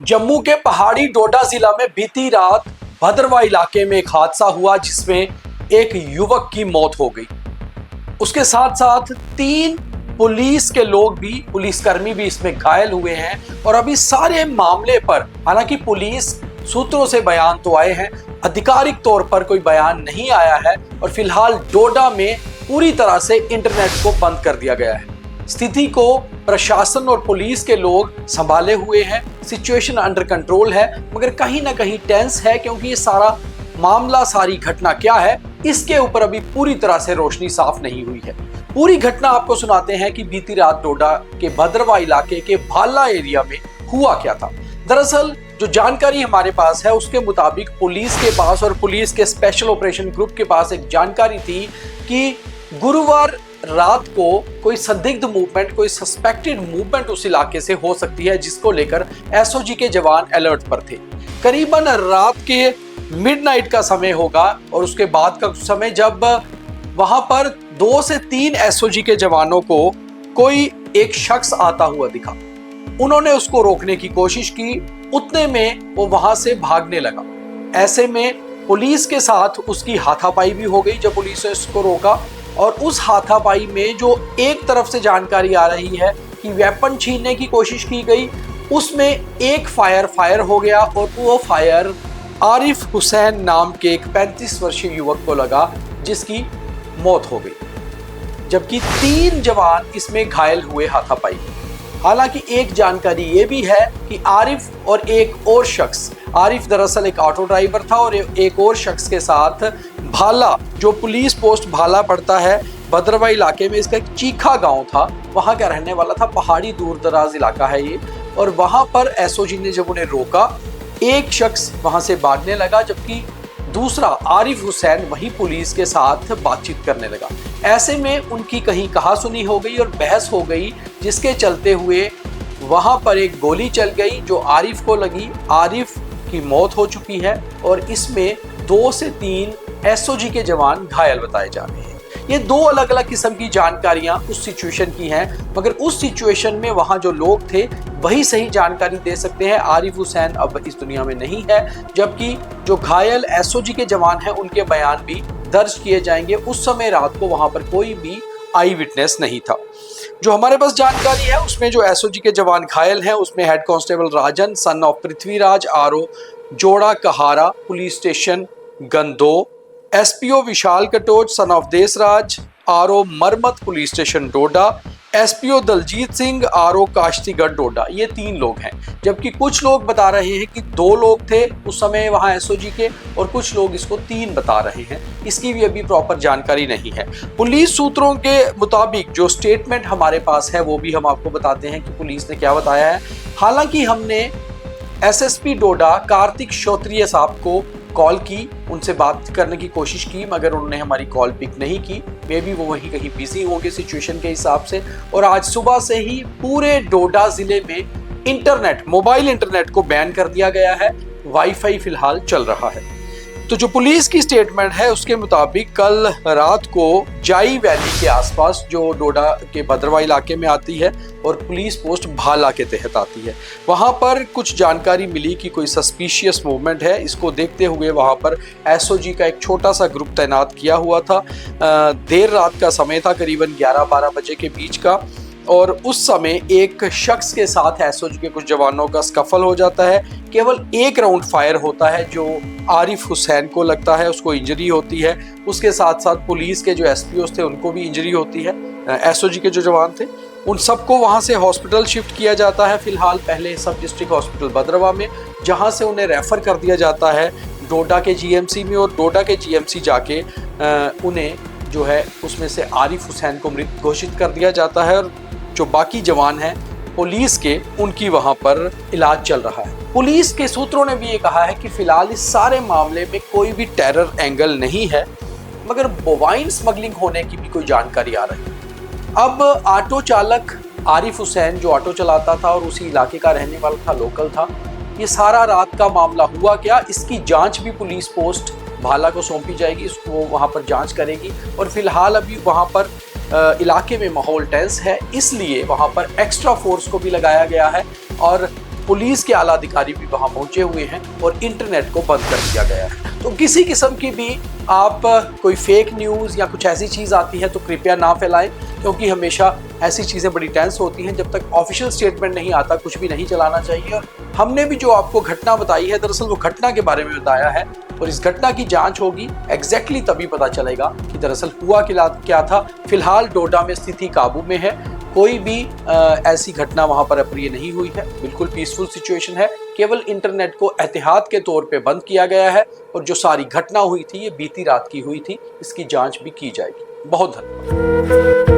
जम्मू के पहाड़ी डोडा जिला में बीती रात भद्रवाह इलाके में एक हादसा हुआ जिसमें एक युवक की मौत हो गई। उसके साथ साथ 3 पुलिस के लोग भी, पुलिसकर्मी भी इसमें घायल हुए हैं। और अभी सारे मामले पर हालांकि पुलिस सूत्रों से बयान तो आए हैं, आधिकारिक तौर पर कोई बयान नहीं आया है। और फिलहाल डोडा में पूरी तरह से इंटरनेट को बंद कर दिया गया है। स्थिति को प्रशासन और पुलिस के लोग संभाले हुए हैं। सिचुएशन अंडर कंट्रोल है, मगर कहीं ना कहीं टेंस है, क्योंकि ये सारा मामला, सारी घटना क्या है, इसके ऊपर अभी पूरी तरह से रोशनी साफ नहीं हुई है। पूरी घटना आपको सुनाते हैं कि बीती रात डोडा के भद्रवाह इलाके के भाला एरिया में हुआ क्या था। दरअसल जो जानकारी हमारे पास है उसके मुताबिक पुलिस के पास और पुलिस के स्पेशल ऑपरेशन ग्रुप के पास एक जानकारी थी कि गुरुवार रात को कोई संदिग्ध मूवमेंट, कोई सस्पेक्टेड मूवमेंट उस इलाके से हो सकती है, जिसको लेकर एसओजी के जवान अलर्ट पर थे। करीबन रात के मिडनाइट का समय होगा और उसके बाद का समय जब वहां पर 2 से 3 एसओजी के जवानों को कोई एक शख्स आता हुआ दिखा। उन्होंने उसको रोकने की कोशिश की, उतने में वो वहां से भागने लगा। ऐसे में पुलिस के साथ उसकी हाथापाई भी हो गई जब पुलिस ने उसको रोका। और उस हाथापाई में जो एक तरफ से जानकारी आ रही है कि वेपन छीनने की कोशिश की गई, उसमें एक फायर हो गया और वो फायर आरिफ हुसैन नाम के एक 35 वर्षीय युवक को लगा, जिसकी मौत हो गई। जबकि 3 जवान इसमें घायल हुए हाथापाई। हालांकि एक जानकारी ये भी है कि आरिफ और एक और शख्स, आरिफ दरअसल एक ऑटो ड्राइवर था और एक और शख्स के साथ भाला, जो पुलिस पोस्ट भाला पड़ता है भद्रवाह इलाके में, इसका एक चीखा गांव था, वहां का रहने वाला था। पहाड़ी दूर दराज इलाका है ये। और वहां पर एसओजी ने जब उन्हें रोका, एक शख्स वहां से भागने लगा, जबकि दूसरा आरिफ हुसैन वही पुलिस के साथ बातचीत करने लगा। ऐसे में उनकी कहीं कहासुनी हो गई और बहस हो गई, जिसके चलते हुए वहां पर एक गोली चल गई जो आरिफ को लगी। आरिफ की मौत हो चुकी है और इसमें 2 से 3 एसओजी के जवान घायल बताए जा रहे हैं। ये 2 अलग अलग किस्म की जानकारियां उस सिचुएशन की हैं, मगर उस सिचुएशन में वहां जो लोग थे वही सही जानकारी दे सकते हैं। आरिफ हुसैन अब इस दुनिया में नहीं है, जबकि जो घायल एसओजी के जवान हैं उनके बयान भी दर्ज किए जाएंगे। उस समय रात को वहां पर कोई भी आई विटनेस नहीं था। जो हमारे पास जानकारी है उसमें जो एसओजी के जवान घायल हैं उसमें head constable Rajan son of Prithviraj RO Jora Kahara police station Gandoh, SPO Vishal Katoch son of Desraj RO Marmat police station Doda, SPO Daljeet Singh RO Kashtigarh Doda, ये 3 लोग हैं। जबकि कुछ लोग बता रहे हैं कि 2 लोग थे उस समय वहां एसओजी के, और कुछ लोग इसको 3 बता रहे हैं। इसकी भी अभी प्रॉपर जानकारी नहीं है। पुलिस सूत्रों के मुताबिक जो स्टेटमेंट हमारे पास है वो भी हम आपको बताते हैं कि पुलिस ने क्या बताया है। हालांकि हमने एसएसपी डोडा कार्तिक श्रोत्रिय साहब को कॉल की, उनसे बात करने की कोशिश की, मगर उन्होंने हमारी कॉल पिक नहीं की। मे बी वो वहीं कहीं बिजी होंगे सिचुएशन के हिसाब से। और आज सुबह से ही पूरे डोडा जिले में इंटरनेट, मोबाइल इंटरनेट को बैन कर दिया गया है। वाईफाई फिलहाल चल रहा है। तो जो पुलिस की स्टेटमेंट है उसके मुताबिक कल रात को जाई वैली के आसपास, जो डोडा के भद्रवाह इलाके में आती है और पुलिस पोस्ट भाला के तहत आती है, वहां पर कुछ जानकारी मिली कि कोई सस्पिशियस मूवमेंट है। इसको देखते हुए वहां पर एसओजी का एक छोटा सा ग्रुप तैनात किया हुआ था। देर रात का समय था, करीबन 11-12 बजे के बीच का। और उस समय एक शख्स के साथ एसओजी के कुछ जवानों का स्कफल हो जाता है। केवल एक राउंड फायर होता है जो आरिफ हुसैन को लगता है, उसको इंजरी होती है। उसके साथ साथ पुलिस के जो एसपीओस थे उनको भी इंजरी होती है। एसओजी के जो जवान थे उन सबको वहां से हॉस्पिटल शिफ्ट किया जाता है। फिलहाल पहले सब डिस्ट्रिक्ट हॉस्पिटल भद्रवाह में, जहां से उन्हें रेफर कर दिया जाता है डोडा के जीएमसी में। और डोडा के जीएमसी जाके उन्हें जो है उसमें से आरिफ हुसैन को मृत घोषित कर दिया जाता है। और जो बाकी जवान हैं पुलिस के, उनकी वहां पर इलाज चल रहा है। पुलिस के सूत्रों ने भी ये कहा है कि फिलहाल इस सारे मामले में कोई भी टेरर एंगल नहीं है, मगर बोवाइन स्मगलिंग होने की भी कोई जानकारी आ रही है। अब ऑटो चालक आरिफ हुसैन जो ऑटो चलाता था और उसी इलाके का रहने वाला था, लोकल था, ये सारा रात का मामला हुआ क्या, इसकी जांच भी पुलिस पोस्ट भाला को सौंपी जाएगी। उसको वहां पर जांच करेगी। और फिलहाल अभी वहां पर इलाके में माहौल टेंस है, इसलिए वहां पर एक्स्ट्रा फोर्स को भी लगाया गया है। और पुलिस के आला अधिकारी भी वहां पहुंचे हुए हैं और इंटरनेट को बंद कर दिया गया है। तो किसी किस्म की भी आप कोई फेक न्यूज़ या कुछ ऐसी चीज़ आती है तो कृपया ना फैलाएं, क्योंकि हमेशा ऐसी चीज़ें बड़ी टेंस होती हैं। जब तक ऑफिशियल स्टेटमेंट नहीं आता कुछ भी नहीं चलाना चाहिए। और हमने भी जो आपको घटना बताई है, दरअसल वो घटना के बारे में बताया है और इस घटना की जांच होगी, एग्जैक्टली तभी पता चलेगा कि दरअसल हुआ क्या था। फिलहाल डोडा में स्थिति काबू में है, कोई भी ऐसी घटना वहां पर अप्रिय नहीं हुई है, बिल्कुल पीसफुल सिचुएशन है। केवल इंटरनेट को एहतियात के तौर पे बंद किया गया है और जो सारी घटना हुई थी ये बीती रात की हुई थी, इसकी जांच भी की जाएगी। बहुत धन्यवाद।